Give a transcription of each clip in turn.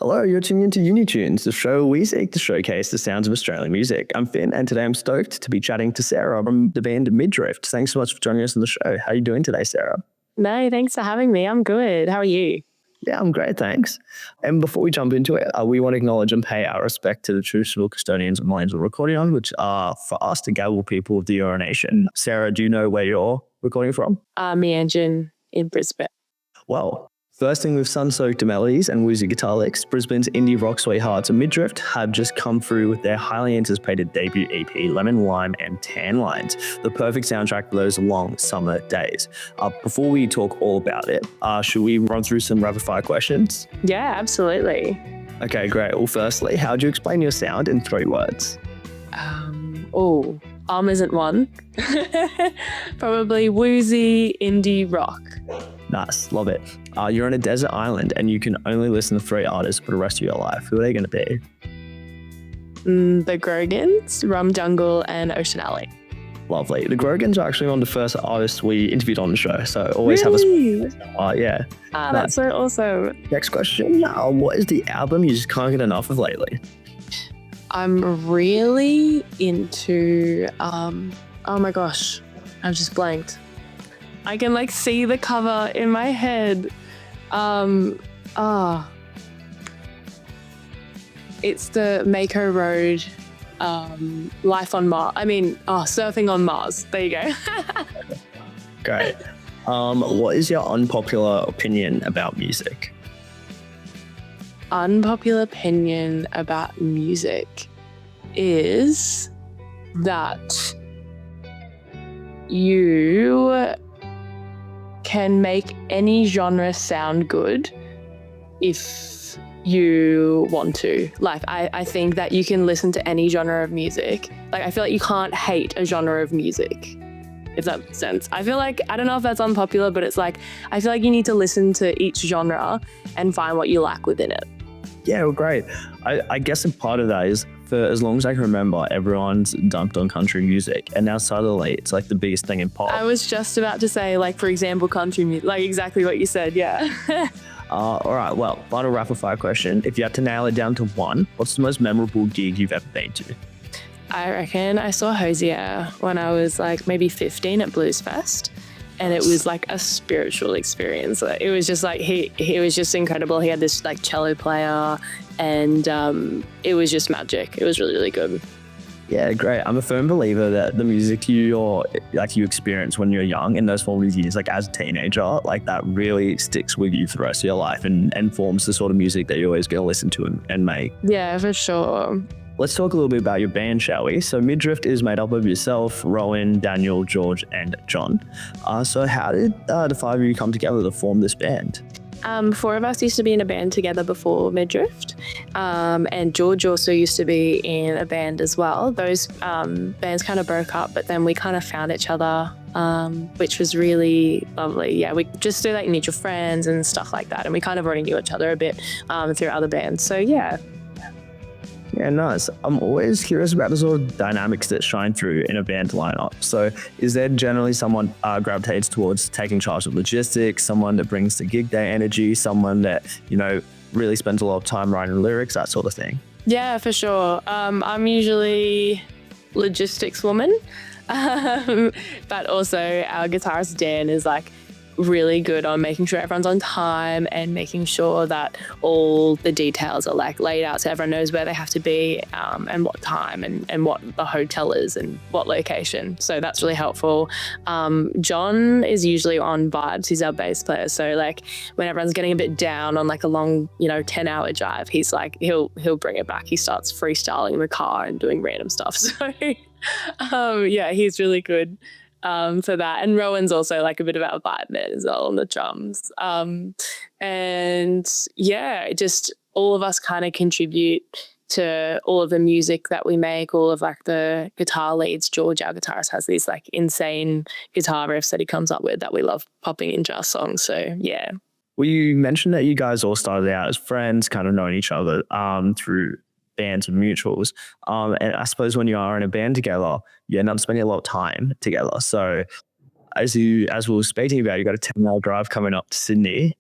Hello, you're tuning into Uni Tunes, the show we seek to showcase the sounds of Australian music. I'm Fynn, and today I'm stoked to be chatting to Sarah from the band Midrift. Thanks so much for joining us on the show. How are you doing today, Sarah? No, thanks for having me. I'm good. How are you? Yeah, I'm great, thanks. And before we jump into it, we want to acknowledge and pay our respect to the traditional custodians of the lands we're recording on, which are, for us, the Gadigal people of the Eora Nation. Sarah, do you know where you're recording from? Meanjin in Brisbane. Well, bursting with sun-soaked melodies and woozy guitar licks, Brisbane's indie rock sweethearts Midrift have just come through with their highly anticipated debut EP, Lemon, Lime and Tan Lines, the perfect soundtrack for those long summer days. Before we talk all about it, should we run through some rapid-fire questions? Yeah, absolutely. Okay, great. Well, firstly, how do you explain your sound in 3 words? Isn't one. Probably woozy indie rock. Nice, love it. You're on a desert island and you can only listen to 3 artists for the rest of your life. Who are they going to be? The Grogans, Rum Jungle and Ocean Alley. Lovely. The Grogans are actually one of the first artists we interviewed on the show, so always Really? have a yeah. That's so awesome. Next question. What is the album you just can't get enough of lately? I'm really into, oh my gosh, I've just blanked. I can see the cover in my head. It's the Mako Road, Life on Mars. Surfing on Mars. There you go. Great. What is your unpopular opinion about music? Unpopular opinion about music is that you can make any genre sound good if you want to. I think that you can listen to any genre of music. I feel like you can't hate a genre of music, if that makes sense. I feel like, I don't know if that's unpopular, but it's I feel like you need to listen to each genre and find what you like within it. Yeah, well, great. I guess a part of that is, for as long as I can remember, everyone's dunked on country music, and now suddenly it's the biggest thing in pop. I was just about to say, for example, country music, exactly what you said, yeah. All right, well, final rapid fire question. If you had to nail it down to one, what's the most memorable gig you've ever been to? I reckon I saw Hosier when I was maybe 15 at Blues Fest. And it was a spiritual experience. It was just he was just incredible. He had this cello player, and it was just magic. It was really, really good. Yeah, great. I'm a firm believer that the music you experience when you're young, in those formative years, as a teenager, that really sticks with you for the rest of your life and forms the sort of music that you're always going to listen to and make. Yeah, for sure. Let's talk a little bit about your band, shall we? So Midrift is made up of yourself, Rowan, Daniel, George, and John. So how did the 5 of you come together to form this band? 4 of us used to be in a band together before Midrift, and George also used to be in a band as well. Those bands kind of broke up, but then we kind of found each other, which was really lovely. Yeah, we just do mutual friends and stuff like that, and we kind of already knew each other a bit through other bands. So yeah. Yeah, nice. I'm always curious about the sort of dynamics that shine through in a band lineup. So is there generally someone gravitates towards taking charge of logistics, someone that brings the gig day energy, someone that, really spends a lot of time writing lyrics, that sort of thing? Yeah, for sure. I'm usually logistics woman, but also our guitarist Dan is really good on making sure everyone's on time and making sure that all the details are laid out so everyone knows where they have to be and what time and what the hotel is and what location. So that's really helpful. John is usually on vibes. He's our bass player. So when everyone's getting a bit down on a long, 10-hour drive, he's he'll bring it back. He starts freestyling in the car and doing random stuff. So yeah, he's really good for that. And Rowan's also a bit of our vibe man as well on the drums. And yeah, just all of us kind of contribute to all of the music that we make, all of the guitar leads. George, our guitarist, has these insane guitar riffs that he comes up with that we love popping into our songs. So yeah. Well, you mentioned that you guys all started out as friends, kind of knowing each other through bands and mutuals. And I suppose when you are in a band together, you end up spending a lot of time together. So as we were speaking about, you got a 10-hour drive coming up to Sydney.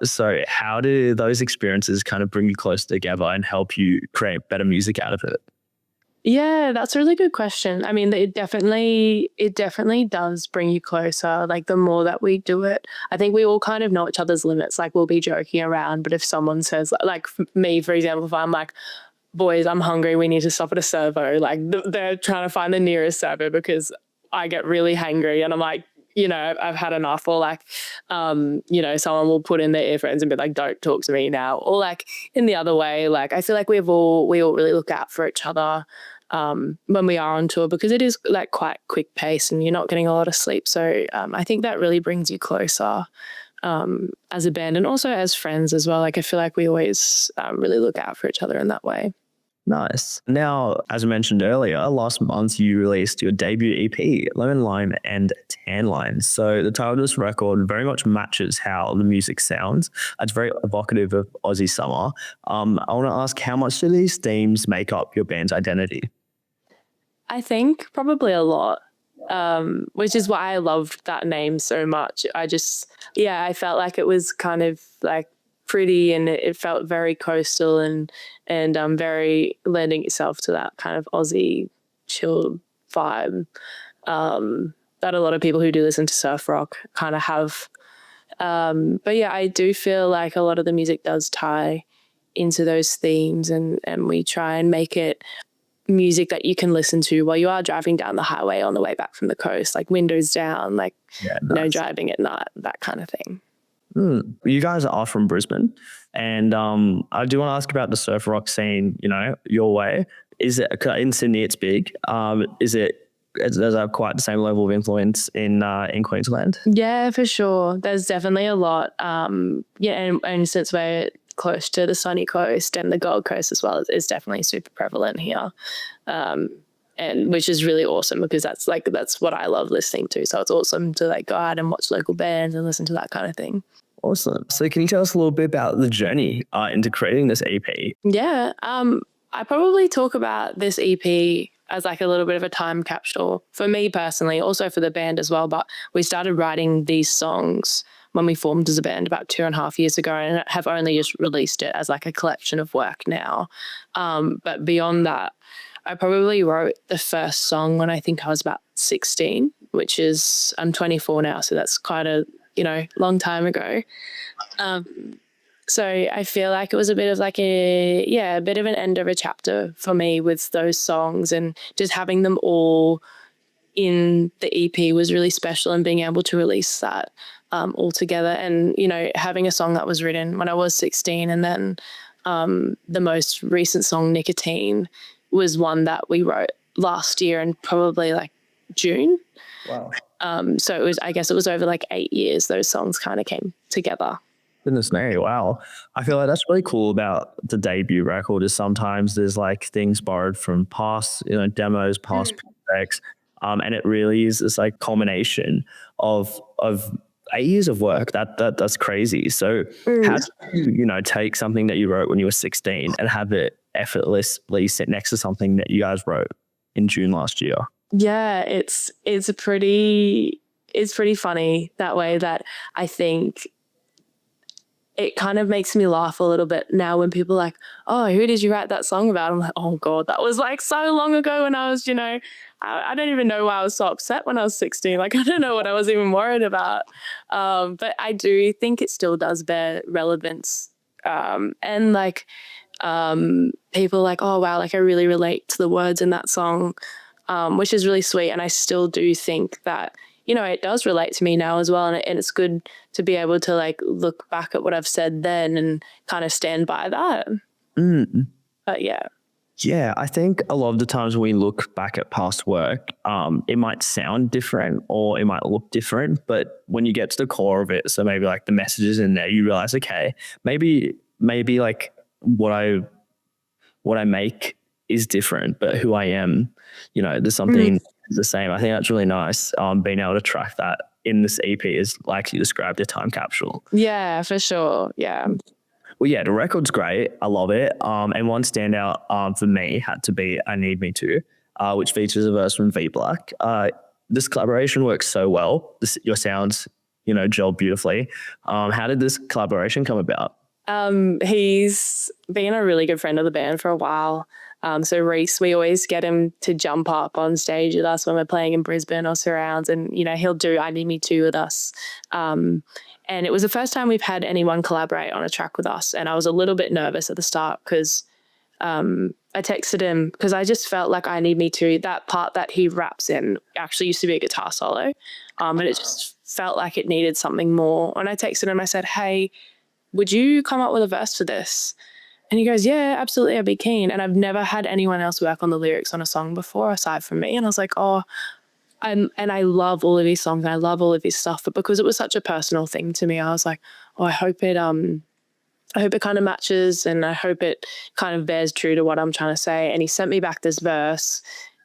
So how do those experiences kind of bring you closer together and help you create better music out of it? Yeah, that's a really good question. I mean, it definitely does bring you closer. Like the more that we do it, I think we all kind of know each other's limits. Like we'll be joking around, but if someone says, like me, for example, if I'm like, boys, I'm hungry, we need to stop at a servo, like they're trying to find the nearest servo because I get really hangry and I'm like, I've had enough. Or like, someone will put in their earphones and be like, don't talk to me now. Or like in the other way, like I feel like we all really look out for each other when we are on tour, because it is like quite quick pace and you're not getting a lot of sleep. So I think that really brings you closer as a band and also as friends as well. Like I feel like we always really look out for each other in that way. Nice. Now, as I mentioned earlier, last month you released your debut EP, Lemon Lime and Tan Lines. So the title of this record very much matches how the music sounds. It's very evocative of Aussie summer. I want to ask, how much do these themes make up your band's identity? I think probably a lot, which is why I loved that name so much. I felt like it was kind of like pretty and it felt very coastal and very lending itself to that kind of Aussie chill vibe that a lot of people who do listen to surf rock kind of have. But yeah, I do feel like a lot of the music does tie into those themes and we try and make it music that you can listen to while you are driving down the highway on the way back from the coast, like windows down, like driving at night, that kind of thing. You guys are from Brisbane, and I do want to ask about the surf rock scene, your way. Is it in Sydney? It's big. Does it have quite the same level of influence in Queensland? Yeah, for sure. There's definitely a lot. And since we're close to the sunny coast and the Gold Coast as well, it's definitely super prevalent here. And which is really awesome because that's what I love listening to. So it's awesome to like go out and watch local bands and listen to that kind of thing. Awesome. So can you tell us a little bit about the journey into creating this EP? Yeah. I probably talk about this EP as like a little bit of a time capsule for me personally, also for the band as well. But we started writing these songs when we formed as a band about 2.5 years ago and have only just released it as like a collection of work now. But beyond that, I probably wrote the first song when I think I was about 16, which is, I'm 24 now, so that's quite a, long time ago. So I feel like it was a bit of like a bit of an end of a chapter for me with those songs, and just having them all in the EP was really special, and being able to release that all together. And, having a song that was written when I was 16, and then the most recent song, Nicotine, was one that we wrote last year in probably like June. Wow. So it was over like 8 years those songs kind of came together. Goodness me, wow. I feel like that's really cool about the debut record is sometimes there's like things borrowed from past, demos, past projects. And it really is this like culmination of 8 years of work. That's crazy. So how do you, take something that you wrote when you were 16 and have it effortlessly sit next to something that you guys wrote in June last year? Yeah, it's pretty funny that way, that I think it kind of makes me laugh a little bit now when people are like, oh, who did you write that song about? I'm like, oh God, that was like so long ago when I was, I don't even know why I was so upset when I was 16. Like, I don't know what I was even worried about. But I do think it still does bear relevance. And like, people are like, oh wow, like I really relate to the words in that song, which is really sweet. And I still do think that, it does relate to me now as well. And it's good to be able to like look back at what I've said then and kind of stand by that. But yeah. Yeah, I think a lot of the times when we look back at past work, it might sound different or it might look different, but when you get to the core of it, so maybe like the messages in there, you realize, okay, maybe like what I make is different, but who I am, there's something the same. I think that's really nice. Being able to track that in this EP is, like you described, a time capsule. Yeah, for sure. Yeah. Well, yeah, the record's great. I love it. And one standout for me had to be I Need Me To, which features a verse from V Black. this collaboration works so well. Your sounds, gel beautifully. How did this collaboration come about? He's been a really good friend of the band for a while. So Reese, we always get him to jump up on stage with us when we're playing in Brisbane or surrounds, and he'll do I Need Me Too with us. And it was the first time we've had anyone collaborate on a track with us, and I was a little bit nervous at the start because I texted him because I just felt like I Need Me Too, that part that he raps in actually used to be a guitar solo, and it just felt like it needed something more. And I texted him, I said, hey, would you come up with a verse for this? And he goes, yeah, absolutely, I'd be keen. And I've never had anyone else work on the lyrics on a song before aside from me. And I was like, and I love all of his songs and I love all of his stuff. But because it was such a personal thing to me, I was like, I hope it kind of matches and I hope it kind of bears true to what I'm trying to say. And he sent me back this verse.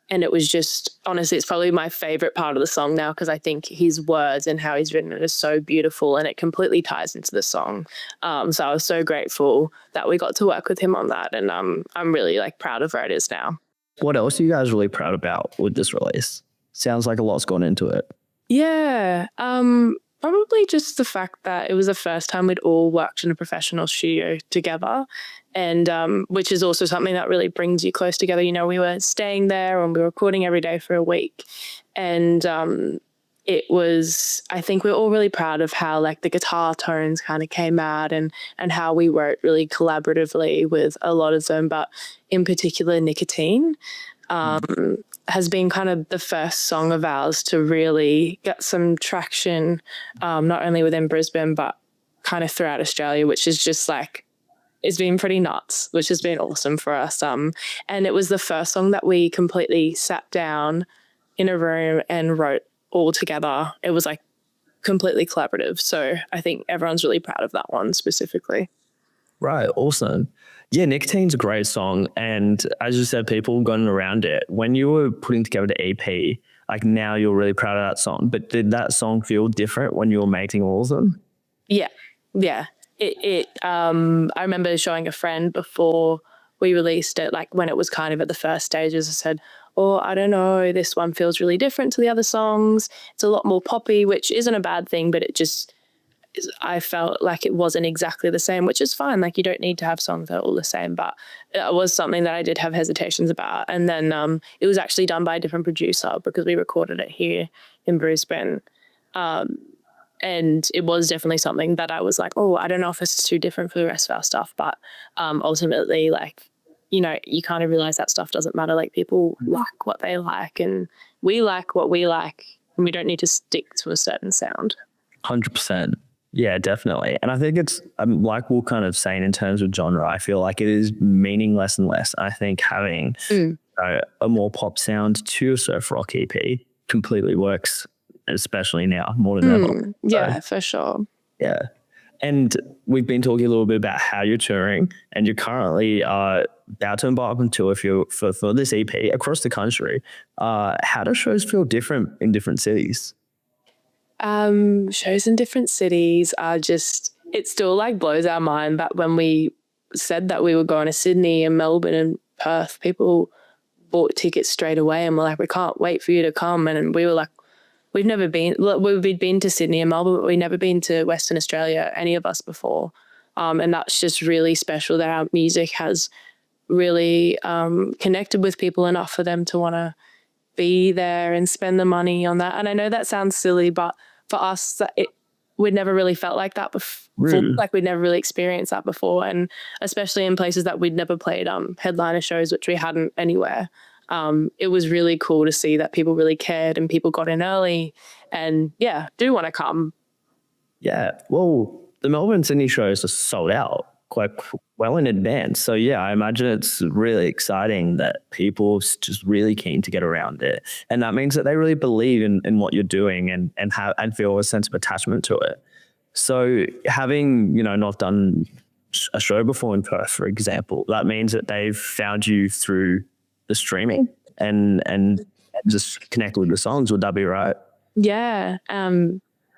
And it was just, honestly, it's probably my favorite part of the song now because I think his words and how he's written it is so beautiful and it completely ties into the song. So I was so grateful that we got to work with him on that. And I'm really proud of where it is now. What else are you guys really proud about with this release? Sounds like a lot's gone into it. Yeah. Probably just the fact that it was the first time we'd all worked in a professional studio together, and which is also something that really brings you close together. We were staying there and we were recording every day for a week, and it was, I think we're all really proud of how the guitar tones kind of came out and how we wrote really collaboratively with a lot of them, but in particular Nicotine. Has been kind of the first song of ours to really get some traction, not only within Brisbane, but kind of throughout Australia, which is just it's been pretty nuts, which has been awesome for us. And it was the first song that we completely sat down in a room and wrote all together. It was completely collaborative. So I think everyone's really proud of that one specifically. Right. Awesome. Yeah, Nicotine's a great song. And as you said, people going around it. When you were putting together the EP, now you're really proud of that song. But did that song feel different when you were making all of them? Yeah. Yeah. I remember showing a friend before we released it, when it was kind of at the first stages. I said, I don't know, this one feels really different to the other songs. It's a lot more poppy, which isn't a bad thing, but I felt like it wasn't exactly the same, which is fine. You don't need to have songs that are all the same, but it was something that I did have hesitations about. And then it was actually done by a different producer because we recorded it here in Brisbane. And it was definitely something that I was I don't know if this is too different for the rest of our stuff, but ultimately, you kind of realize that stuff doesn't matter. People like what they like and we like what we like, and we don't need to stick to a certain sound. 100%. Yeah, definitely. And I think it's like we're kind of saying in terms of genre, I feel like it is meaning less and less. I think having a more pop sound to a surf rock EP completely works, especially now more than ever. Yeah, for sure. Yeah. And we've been talking a little bit about how you're touring, and you're currently about to embark on tour for this EP across the country. How do shows feel different in different cities? Shows in different cities are just, it still blows our mind that when we said that we were going to Sydney and Melbourne and Perth, people bought tickets straight away and were like, we can't wait for you to come. And we were like, we'd been to Sydney and Melbourne, but we'd never been to Western Australia, any of us before. And that's just really special that our music has really connected with people enough for them to want to be there and spend the money on that. And I know that sounds silly, but for us, we'd never really felt like that before. Really? We'd never really experienced that before. And especially in places that we'd never played headliner shows, which we hadn't anywhere. It was really cool to see that people really cared and people got in early and do want to come. Yeah. Well, the Melbourne Sydney shows are sold out quite well in advance. So yeah, I imagine it's really exciting that people just really keen to get around it. And that means that they really believe in what you're doing and feel a sense of attachment to it. So having, not done a show before in Perth, for example, that means that they've found you through the streaming and just connect with the songs. Would that be right? Yeah.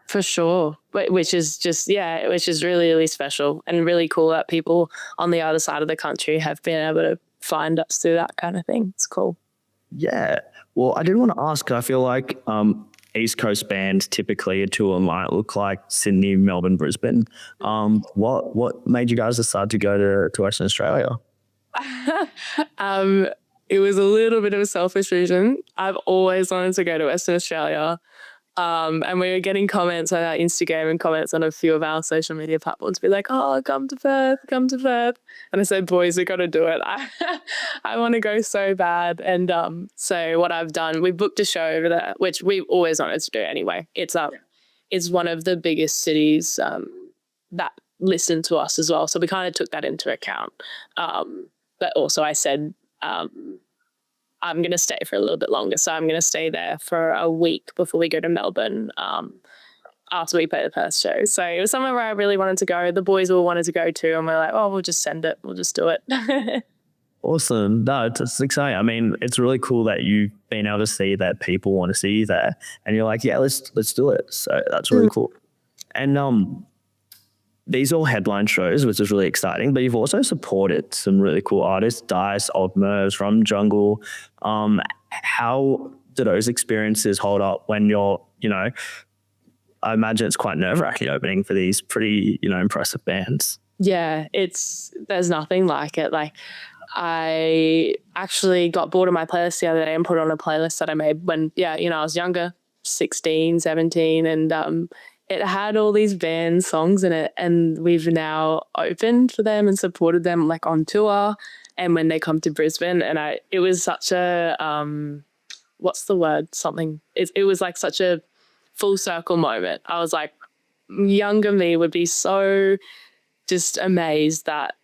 For sure, which is really, really special and really cool that people on the other side of the country have been able to find us through that kind of thing. It's cool. Yeah. Well, I did want to ask, I feel like East Coast bands typically a tour might look like Sydney, Melbourne, Brisbane. What made you guys decide to go to Western Australia? um, it was a little bit of a selfish reason. I've always wanted to go to Western Australia. And we were getting comments on our Instagram and comments on a few of our social media platforms be like, oh, come to Perth, come to Perth. And I said, boys, we got to do it. I want to go so bad. And so what I've done, we booked a show over there, which we always wanted to do anyway. It's one of the biggest cities that listen to us as well. So we kind of took that into account. But also I said, I'm going to stay for a little bit longer. So I'm going to stay there for a week before we go to Melbourne after we play the Perth show. So it was somewhere where I really wanted to go. The boys all wanted to go too. And we're like, oh, we'll just send it. We'll just do it. Awesome. No, it's exciting. I mean, it's really cool that you've been able to see that people want to see you there. And you're like, yeah, let's do it. So that's really cool. And these are all headline shows, which is really exciting, but you've also supported some really cool artists, Dice, Old Mervs, From Jungle. How do those experiences hold up when you're, I imagine it's quite nerve-wracking opening for these pretty, impressive bands. Yeah, there's nothing like it. Like, I actually got bored of my playlist the other day and put on a playlist that I made when, I was younger, 16, 17, and it had all these band songs in it, and we've now opened for them and supported them like on tour and when they come to Brisbane. And it was such a, what's the word? It was like such a full circle moment. I was like, younger me would be so just amazed that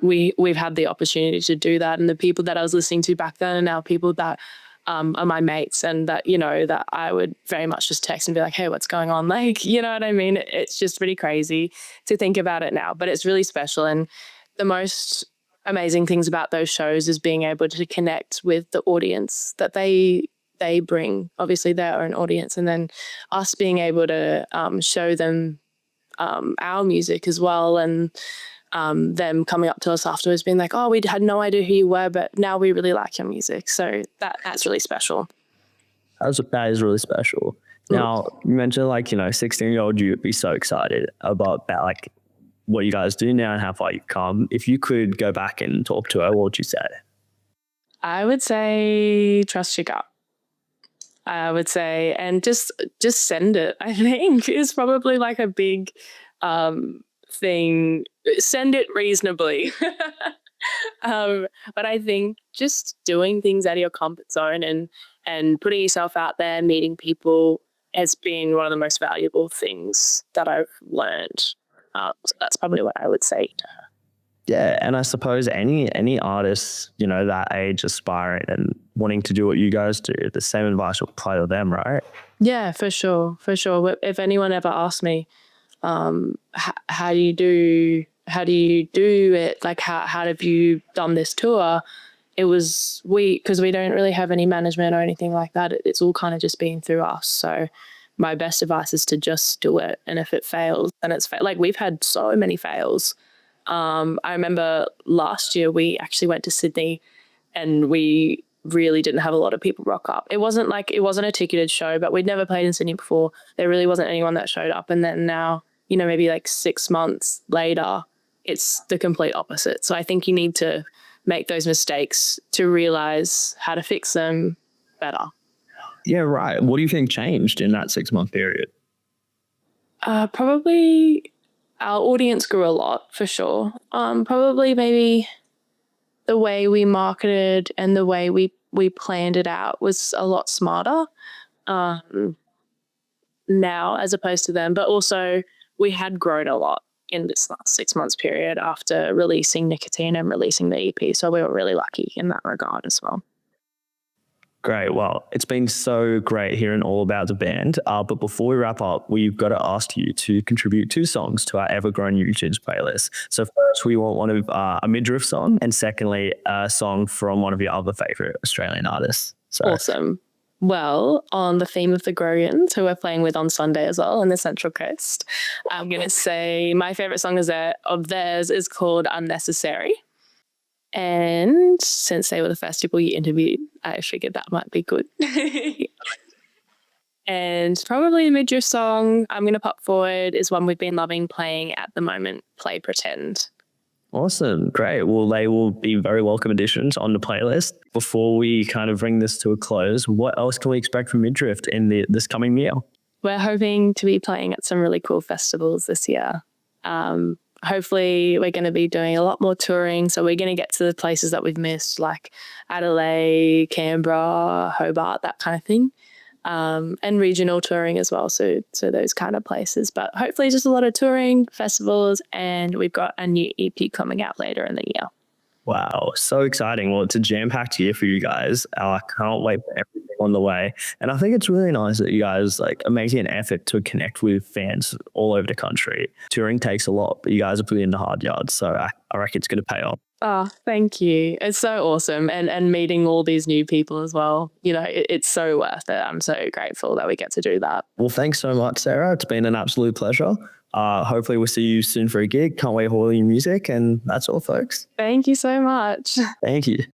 we've had the opportunity to do that. And the people that I was listening to back then are now people that are my mates, and that, that I would very much just text and be like, hey, what's going on? Like, you know what I mean? It's just pretty crazy to think about it now, but it's really special. And the most amazing things about those shows is being able to connect with the audience that they bring, obviously their own audience, and then us being able to show them our music as well. And them coming up to us afterwards being like, oh, we had no idea who you were, but now we really like your music. So that's really special. That is really special. Now, you mentioned 16-year-old you would be so excited about like what you guys do now and how far you've come. If you could go back and talk to her, what would you say? I would say trust your gut. I would say, and just send it, I think, is probably like a big thing. Send it reasonably. But I think just doing things out of your comfort zone and putting yourself out there, meeting people, has been one of the most valuable things that I've learned. So that's probably what I would say to her. Yeah, and I suppose any artists, that age aspiring and wanting to do what you guys do, the same advice will apply to them, right? Yeah, for sure. If anyone ever asks me, how do you do it? Like, how have you done this tour? It was because we don't really have any management or anything like that. It's all kind of just been through us. So my best advice is to just do it. And if it fails, then it's like we've had so many fails. I remember last year we actually went to Sydney and we really didn't have a lot of people rock up. It wasn't a ticketed show, but we'd never played in Sydney before. There really wasn't anyone that showed up. And then now, maybe like 6 months later, it's the complete opposite. So I think you need to make those mistakes to realize how to fix them better. Yeah, right. What do you think changed in that 6-month period? Probably our audience grew a lot, for sure. Probably maybe the way we marketed and the way we planned it out was a lot smarter now as opposed to then. But also we had grown a lot in this last 6 months period after releasing Nicotine and releasing the EP. So we were really lucky in that regard as well. Great. Well, it's been so great hearing all about the band. But before we wrap up, we've got to ask you to contribute 2 songs to our ever-growing Uni Tunes playlist. So first, we want one of a midriff song, and secondly, a song from one of your other favourite Australian artists. So. Awesome. Well, on the theme of the Groyans, who we're playing with on Sunday as well in the Central Coast, I'm going to say my favourite song of theirs is called Unnecessary. And since they were the first people you interviewed, I figured that might be good. And probably the midriff song I'm going to pop forward is one we've been loving playing at the moment, Play Pretend. Awesome. Great. Well, they will be very welcome additions on the playlist. Before we kind of bring this to a close, what else can we expect from Midriff in this coming year? We're hoping to be playing at some really cool festivals this year. Hopefully we're going to be doing a lot more touring. So we're going to get to the places that we've missed, like Adelaide, Canberra, Hobart, that kind of thing. And regional touring as well. So those kind of places. But hopefully just a lot of touring, festivals, and we've got a new EP coming out later in the year. Wow, so exciting. Well, it's a jam-packed year for you guys. I can't wait for everything on the way. And I think it's really nice that you guys are making an effort to connect with fans all over the country. Touring takes a lot, but you guys are putting in the hard yards. So I reckon it's going to pay off. Oh, thank you. It's so awesome. And meeting all these new people as well. It's so worth it. I'm so grateful that we get to do that. Well, thanks so much, Sarah. It's been an absolute pleasure. Hopefully we'll see you soon for a gig. Can't wait for all your music. And that's all, folks. Thank you so much. Thank you.